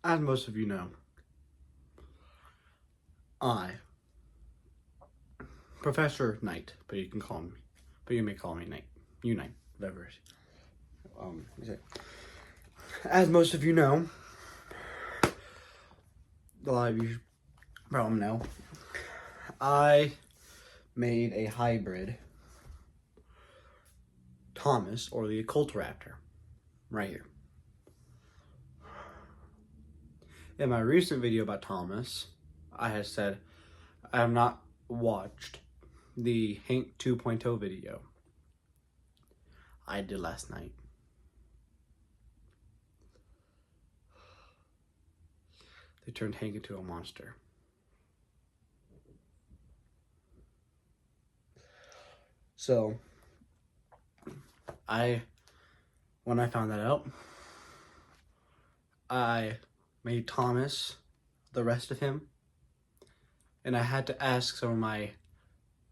As most of you know, I, Professor Knight, but you may call me Knight, Knight, whatever. As most of you know, a lot of you probably know, I made a hybrid Thomas, or the Occultoraptor, right here. In my recent video about Thomas, I had said I have not watched the Hank 2.0 video I did last night. They turned Hank into a monster. So, when I found that out, I made Thomas, the rest of him, and I had to ask some of my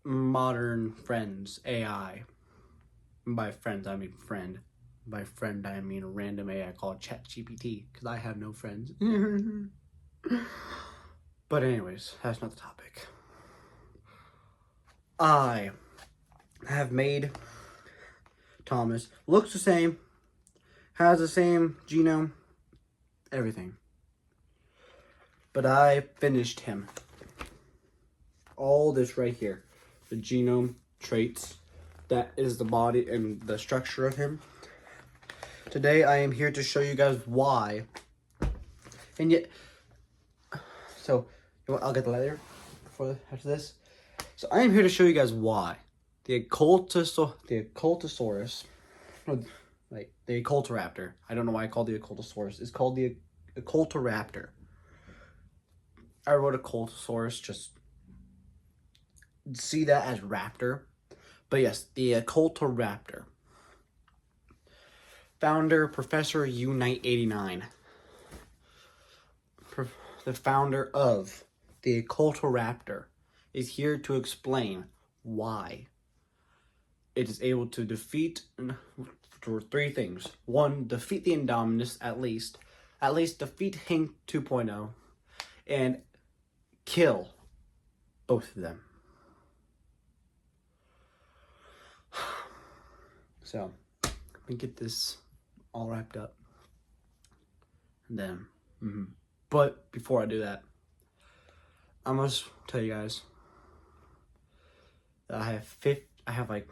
modern friends, AI. By friends, I mean friend. By friend, I mean a random AI called ChatGPT, because I have no friends. But anyways, that's not the topic. I have made Thomas, looks the same, has the same genome, everything. But I finished him. All this right here, the genome traits, that is the body and the structure of him. Today I am here to show you guys why. And yet, so you know what, I'll get the later after this. So I am here to show you guys why the Occultosaurus, like the Occultoraptor. I don't know why I called the Occultosaurus. It's called the Occultoraptor. I wrote Occultosaurus, just see that as raptor. But yes, the Occultoraptor. Founder, Professor U-Knight89. The founder of the Occultoraptor is here to explain why it is able to defeat for three things. One, defeat the Indominus at least defeat Hank 2.0, and kill both of them. So, let me get this all wrapped up. And then, but before I do that, I must tell you guys that I have like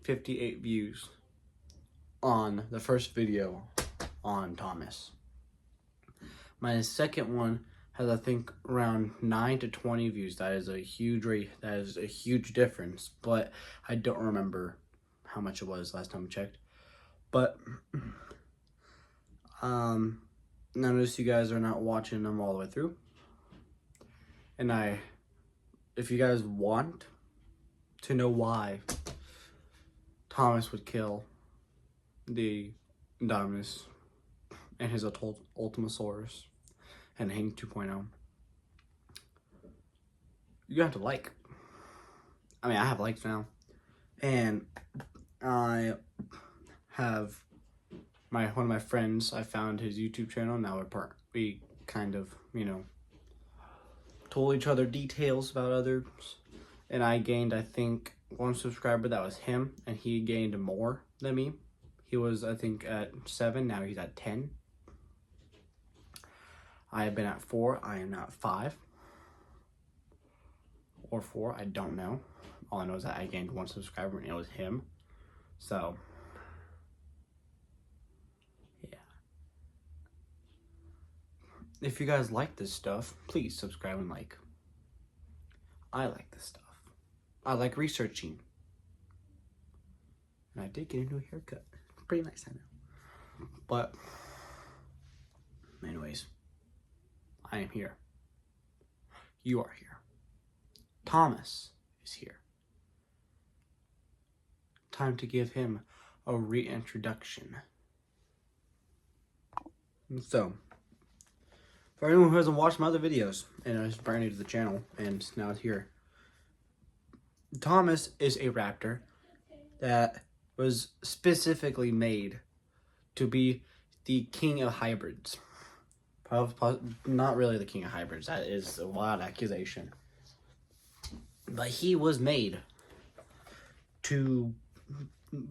58 views on the first video on Thomas. My second one has, I think, around 9 to 20 views. That is a huge rate. That is a huge difference, but I don't remember how much it was last time I checked. But notice you guys are not watching them all the way through. And if you guys want to know why Thomas would kill the Indominus and his Ultimasaurus and Hank 2.0, you have to like. I mean, I have likes now. And I have one of my friends, I found his YouTube channel. Now we kind of, told each other details about others. And I gained, I think, one subscriber. That was him. And he gained more than me. He was, I think, at 7. Now he's at 10. I have been at 4. I am now at 5. Or 4. I don't know. All I know is that I gained one subscriber and it was him. So, yeah. If you guys like this stuff, please subscribe and like. I like this stuff. I like researching. And I did get a new haircut. Pretty nice, I know. But, anyways, I am here. You are here. Thomas is here. Time to give him a reintroduction. So, for anyone who hasn't watched my other videos and is brand new to the channel and now is here, Thomas is a raptor that was specifically made to be the king of hybrids. Not really the king of hybrids. That is a wild accusation. But he was made to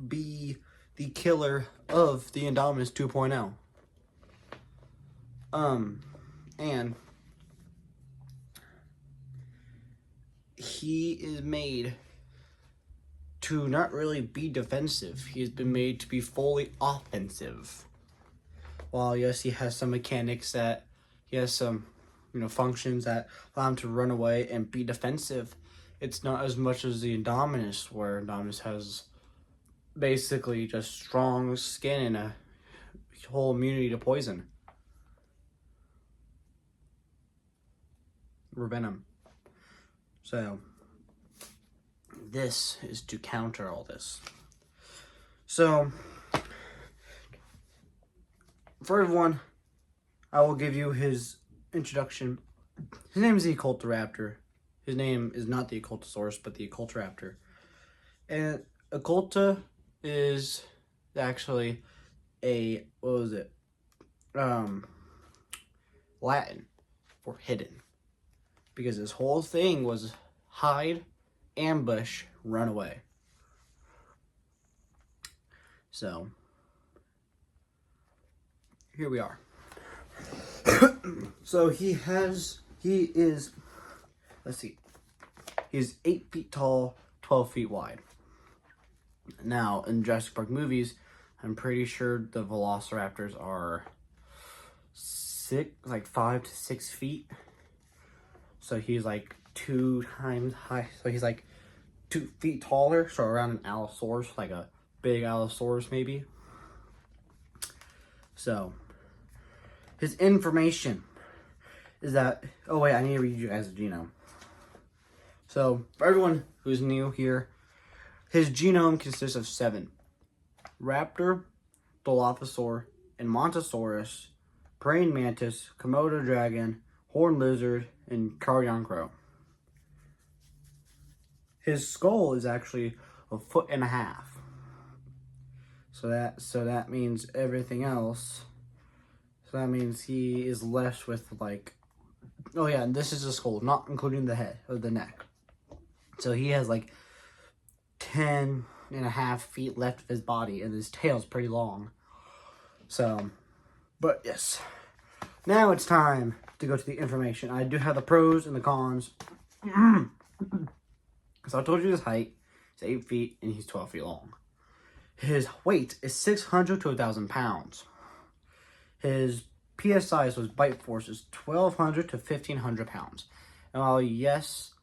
be the killer of the Indominus 2.0. And he is made to not really be defensive. He has been made to be fully offensive. While yes, he has some mechanics that he has some, functions that allow him to run away and be defensive. It's not as much as the Indominus, where Indominus has basically just strong skin and a whole immunity to poison or venom. So this is to counter all this. So for everyone, I will give you his introduction. His name is the Occultoraptor. His name is not the Occultosaurus, but the Occultoraptor. And Occulta is actually a, Latin for hidden. Because his whole thing was hide, ambush, run away. So here we are. So he's 8 feet tall, 12 feet wide. Now, in Jurassic Park movies, I'm pretty sure the velociraptors are 5 to 6 feet. So he's like 2 times high. So he's like 2 feet taller. So around an Allosaurus, like a big Allosaurus maybe. So his information is that, oh wait, I need to read you guys the genome. So for everyone who's new here, his genome consists of 7. Raptor, Dilophosaur, and Montosaurus, praying mantis, Komodo dragon, horned lizard, and carrion crow. His skull is actually 1.5 feet. So that means everything else. So that means he is left with like, oh yeah, and this is the skull, not including the head or the neck. So he has like 10.5 feet left of his body, and his tail's pretty long. So, but yes. Now it's time to go to the information. I do have the pros and the cons. So I told you his height. He's 8 feet and he's 12 feet long. His weight is 600 to 1,000 pounds. His PSI, so his bite force, is 1,200 to 1,500 pounds. And while yes,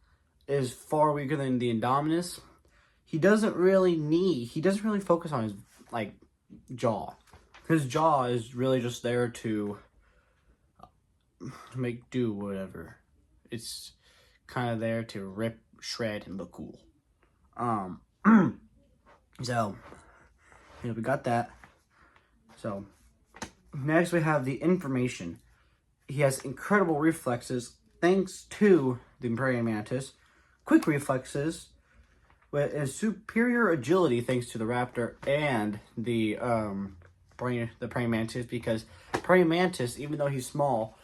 is far weaker than the Indominus, he doesn't really focus on his jaw. His jaw is really just there to make do whatever. It's kind of there to rip, shred, and look cool. So we got that. So next we have the information. He has incredible reflexes thanks to the praying mantis, quick reflexes, with superior agility thanks to the raptor and the praying mantis, because praying mantis, even though he's small,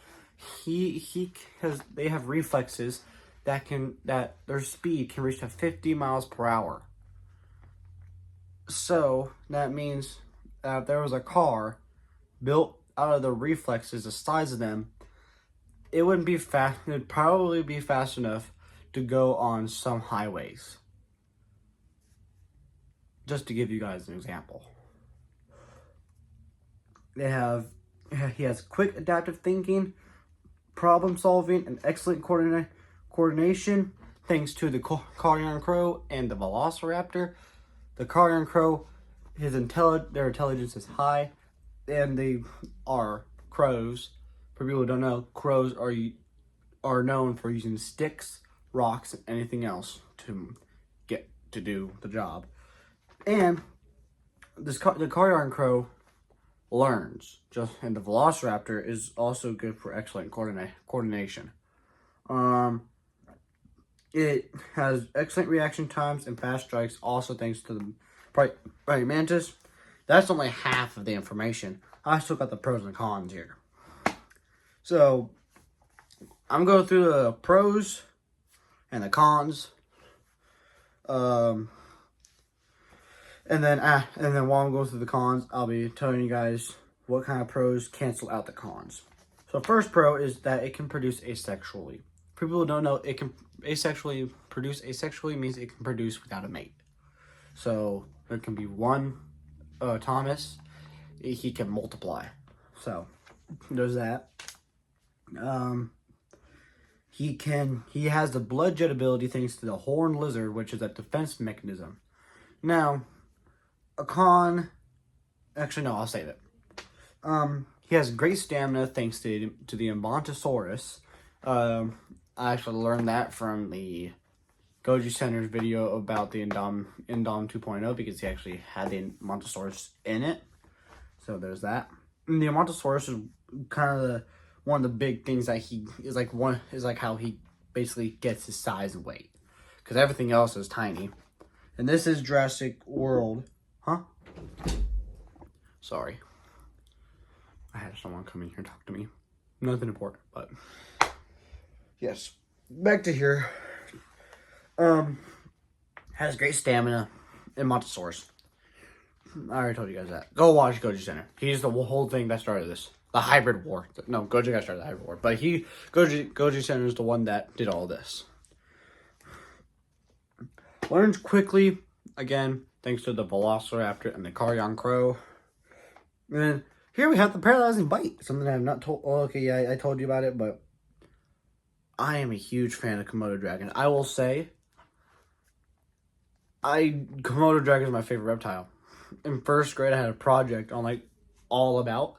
they have reflexes that their speed can reach to 50 miles per hour. So that means that if there was a car built out of the reflexes the size of them, it wouldn't be fast. It would probably be fast enough to go on some highways. Just to give you guys an example. He has quick adaptive thinking, problem solving, and excellent coordination thanks to the carrion crow and the velociraptor. The carrion crow, their intelligence is high, and they are crows. For people who don't know, crows are known for using sticks, rocks, and anything else to get to do the job. And the carrion crow learns, and the velociraptor is also good for excellent coordination. It has excellent reaction times and fast strikes, also thanks to the praying mantis. That's only half of the information. I still got the pros and cons here. So I'm going through the pros and the cons. And then while I'm going through the cons, I'll be telling you guys what kind of pros cancel out the cons. So first pro is that it can produce asexually. For people who don't know, it can produce asexually means it can produce without a mate. So there can be one Thomas, he can multiply. So there's that. He has the blood jet ability thanks to the horned lizard, which is a defense mechanism. Now, a con, actually no, I'll say that. He has great stamina thanks to the Mbontosaurus. I actually learned that from the Goji Center's video about the Indom 2.0 because he actually had the Mbontosaurus in it. So there's that. And the Mbontosaurus is kind of one of the big things that he is like how he basically gets his size and weight, because everything else is tiny. And this is Jurassic World, huh? Sorry, I had someone come in here and talk to me. Nothing important, but yes. Back to here. Has great stamina and Mbontosaurus. I already told you guys that. Go watch Goji Center. He's the whole thing that started this. The hybrid war. No, Goji got started the hybrid war. But Goji Center is the one that did all this. Learns quickly. Again, thanks to the Velociraptor and the Carrion Crow. And then here we have the paralyzing bite. Something I have not told. Oh, okay, yeah, I told you about it. But I am a huge fan of Komodo dragon. I will say, Komodo dragon is my favorite reptile. In first grade, I had a project on like all about.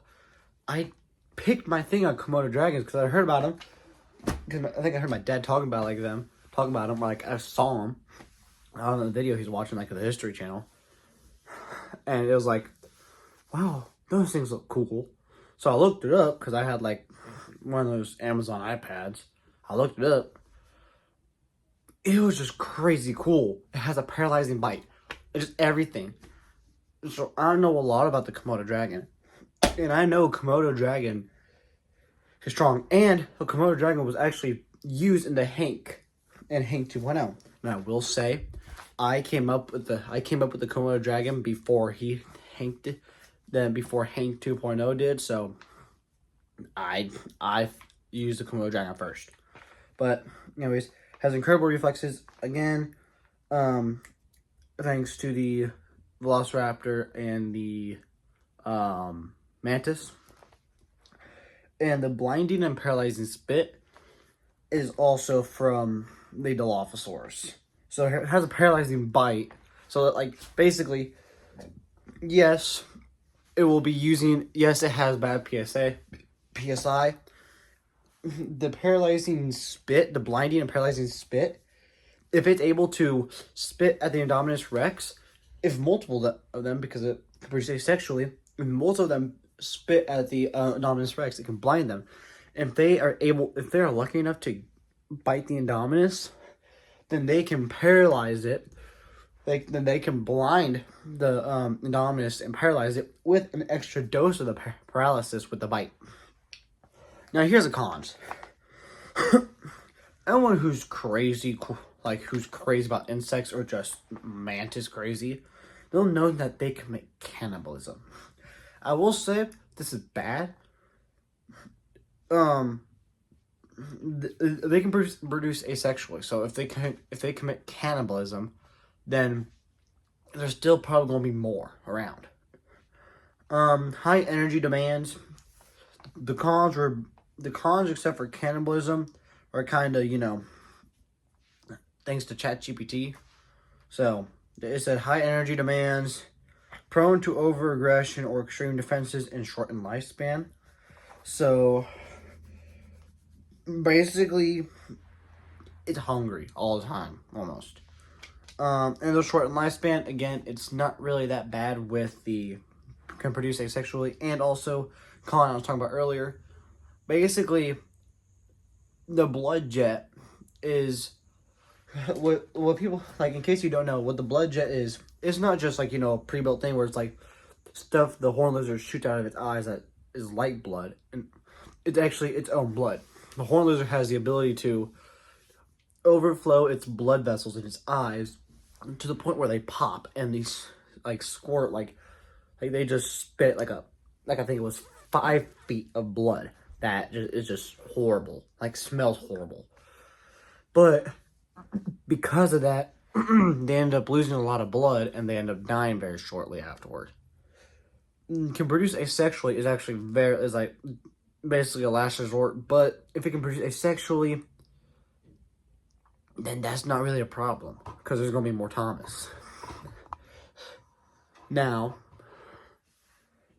I picked my thing on Komodo dragons because I heard about them. Because I think I heard my dad talking about them. Like I saw them on the video he's watching, like the History Channel, and it was like, wow, those things look cool. So I looked it up because I had like one of those Amazon iPads. I looked it up. It was just crazy cool. It has a paralyzing bite. It's just everything. So I know a lot about the Komodo dragon. And I know Komodo dragon is strong. And the Komodo dragon was actually used in the Hank 2.0. And I will say, I came up with the Komodo dragon before Hank 2.0 did. So I used the Komodo dragon first. But anyways, has incredible reflexes again. Thanks to the Velociraptor and the Mantis. And the blinding and paralyzing spit is also from the Dilophosaurus. So it has a paralyzing bite. So that, like, basically, yes, it will be using, yes, it has bad PSI. The paralyzing spit, the blinding and paralyzing spit, if it's able to spit at the Indominus Rex, if multiple of them, because it can produce asexually, if multiple of them spit at the Indominus Rex, it can blind them. If they are lucky enough to bite the Indominus, then they can paralyze it. Then they can blind the Indominus and paralyze it with an extra dose of the paralysis with the bite. Now here's the cons. Anyone who's crazy about insects or just mantis crazy, they'll know that they commit cannibalism. I will say this is bad. They can produce asexually. So if they commit cannibalism, then there's still probably gonna be more around. High energy demands. The cons except for cannibalism are kind of, thanks to ChatGPT. So it said high energy demands, prone to over-aggression or extreme defenses, and shortened lifespan. So basically, it's hungry all the time, almost. And the shortened lifespan, again, it's not really that bad with can produce asexually, and also, Colin I was talking about earlier, basically, the blood jet is, what people, like, in case you don't know, what the blood jet is, it's not just, like, a pre-built thing where it's, like, stuff the horned lizard shoots out of its eyes that is light blood, and it's actually its own blood. The horned lizard has the ability to overflow its blood vessels in its eyes to the point where they pop and these like squirt like they just spit like I think it was 5 feet of blood that is just horrible, like smells horrible. But because of that, they end up losing a lot of blood and they end up dying very shortly afterward. Can produce asexually is actually is like basically a last resort, but if it can produce asexually, then that's not really a problem because there's gonna be more Thomas. Now,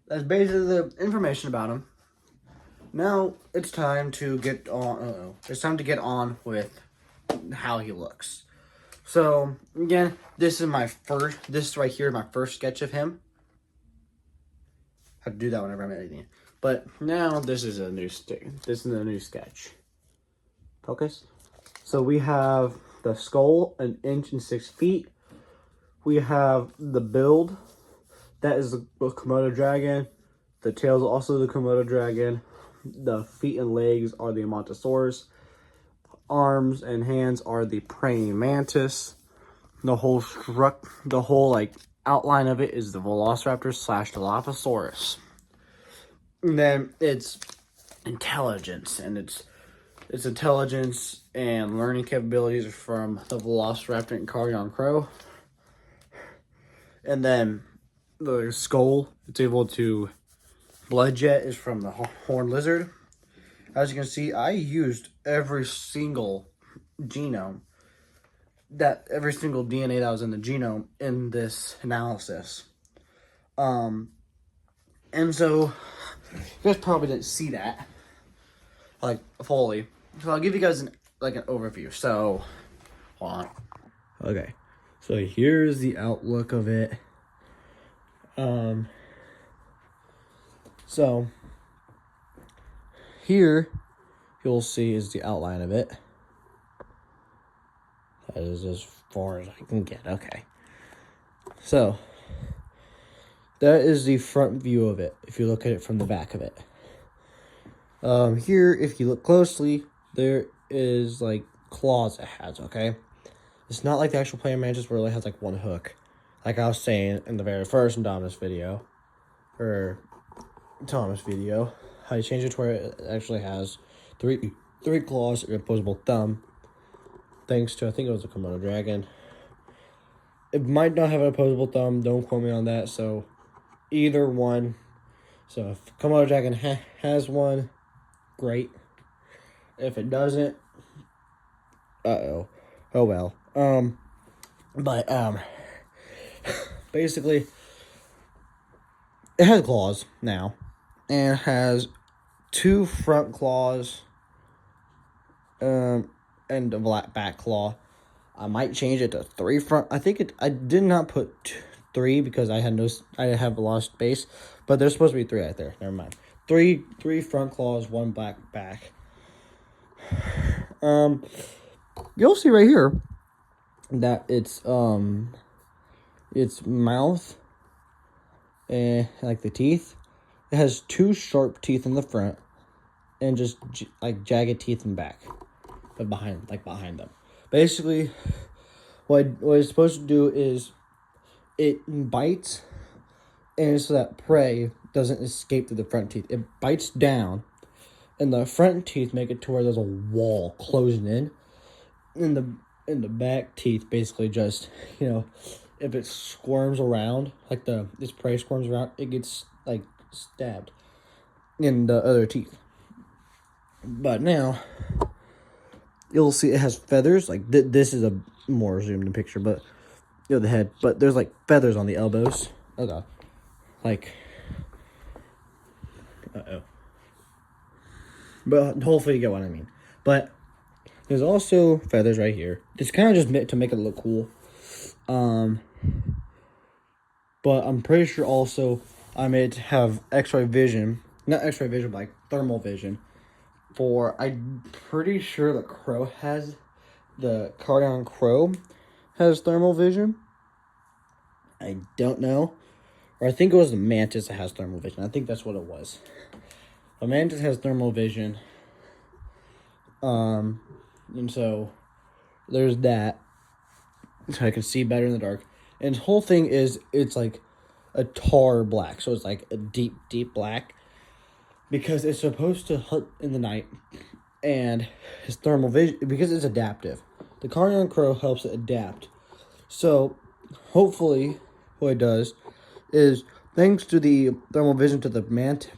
that's basically the information about him. Now it's time to get on. It's time to get on with how he looks. So again, this is This right here, my first sketch of him. I have to do that whenever I'm editing. But now this is a new stick. This is a new sketch. Focus. So we have the skull, 1 inch and 6 feet. We have the build. That is the Komodo dragon. The tail is also the Komodo dragon. The feet and legs are the Amontosaurus. Arms and hands are the praying mantis. The whole like outline of it is the Velociraptor / Dilophosaurus. And then it's intelligence, and its intelligence and learning capabilities are from the Velociraptor and Carrion Crow. And then the skull, it's able to blood jet, is from the horned lizard. As you can see, I used every single genome, every single DNA that was in the genome in this analysis. And so you guys probably didn't see that like fully. So I'll give you guys an overview. So hold on. Okay. So here's the outlook of it. So here you'll see is the outline of it. That is as far as I can get. Okay. So that is the front view of it, if you look at it from the back of it. Here, if you look closely, there is like claws it has, okay? It's not like the actual praying mantis where it only has like one hook. Like I was saying in the very first Thomas video, how you change it to where it actually has three claws and opposable thumb. Thanks to, I think it was a Komodo dragon. It might not have an opposable thumb, don't quote me on that, so either one. So if Komodo dragon has one, great. If it doesn't, oh well. Basically, it has claws now, and has 2 front claws, and a black back claw. I might change it to 3 front. I did not put 3 because I have a lot of space, but there's supposed to be 3 right there. Never mind. 3 front claws, 1 black back. You'll see right here that its mouth and like the teeth, it has 2 sharp teeth in the front and just like jagged teeth in back, but behind them. Basically, what it's supposed to do is it bites, and so that prey doesn't escape through the front teeth. It bites down, and the front teeth make it to where there's a wall closing in. And the back teeth basically just, if it squirms around, like this prey squirms around, it gets like stabbed in the other teeth. But now you'll see it has feathers. Like this is a more zoomed in picture, but the head. But there's like feathers on the elbows. Okay, like But hopefully you get what I mean. But there's also feathers right here. It's kind of just meant to make it look cool. But I'm pretty sure also I made to have X-ray vision. Not X-ray vision, but like thermal vision. I'm pretty sure the Carrion Crow has thermal vision. I don't know. Or I think it was the mantis that has thermal vision. I think that's what it was. A mantis has thermal vision. And so there's that. So I can see better in the dark. And the whole thing is, it's like a tar black. So it's like a deep, deep black. Because it's supposed to hunt in the night. And his thermal vision, because it's adaptive. The carrion crow helps it adapt. So hopefully what it does is, thanks to the thermal vision to the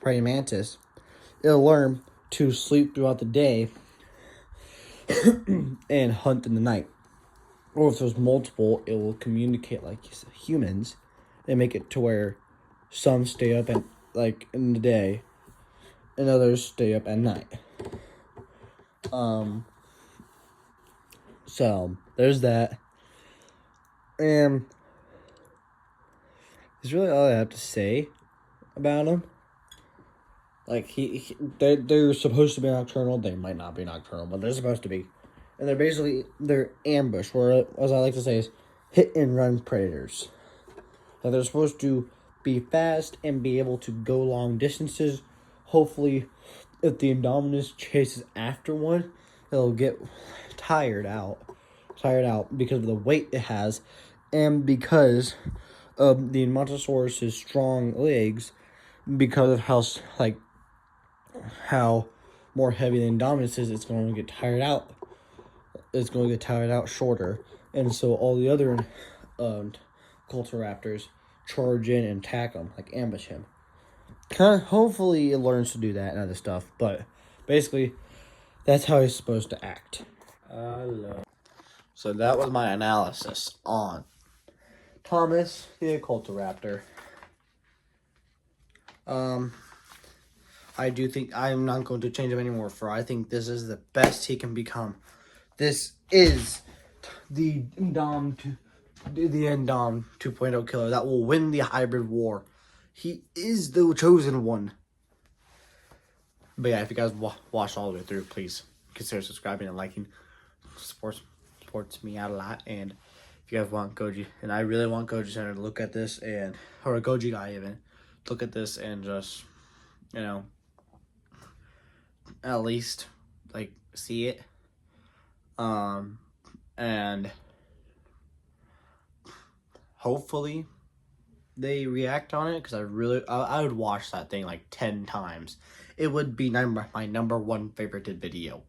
praying mantis, it'll learn to sleep throughout the day and hunt in the night. Or if there's multiple, it will communicate like humans and make it to where some stay up at, like, in the day and others stay up at night. So there's that. And that's really all I have to say about him. Like, they're supposed to be nocturnal. They might not be nocturnal, but they're supposed to be. And they're ambush, or as I like to say, is hit and run predators. Like, they're supposed to be fast and be able to go long distances. Hopefully, if the Indominus chases after one, it'll get tired out because of the weight it has, and because of the Montosaurus's strong legs, because of how more heavy the Indominus is, it's going to get tired out. It's going to get tired out shorter, and so all the other Culturaptors charge in and attack him, like ambush him. Hopefully, it learns to do that and other stuff, but basically, that's how he's supposed to act. So that was my analysis on Thomas the Culturaptor. I do think I'm not going to change him anymore, for I think this is the best he can become. This is the Indom 2.0 killer that will win the hybrid war. He is the chosen one. But yeah, if you guys watched all the way through, please consider subscribing and liking. Supports me out a lot. And if you guys want Goji, and I really want Goji Center to look at this, and or a Goji guy even, to look at this and just, you know, at least like see it. And hopefully they react on it, because I would watch that thing like 10 times. It would be my number one favorited video.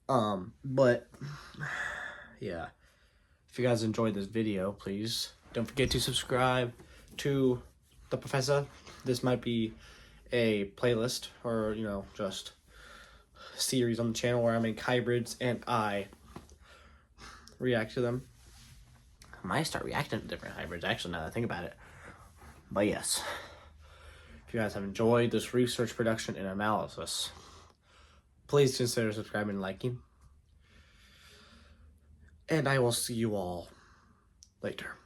But yeah, if you guys enjoyed this video, please don't forget to subscribe to the Professor. This might be a playlist, or, you know, just series on the channel where I make hybrids and I react to them. I might start reacting to different hybrids, actually, now that I think about it. But yes, if you guys have enjoyed this research, production, and analysis, please consider subscribing and liking. And I will see you all later.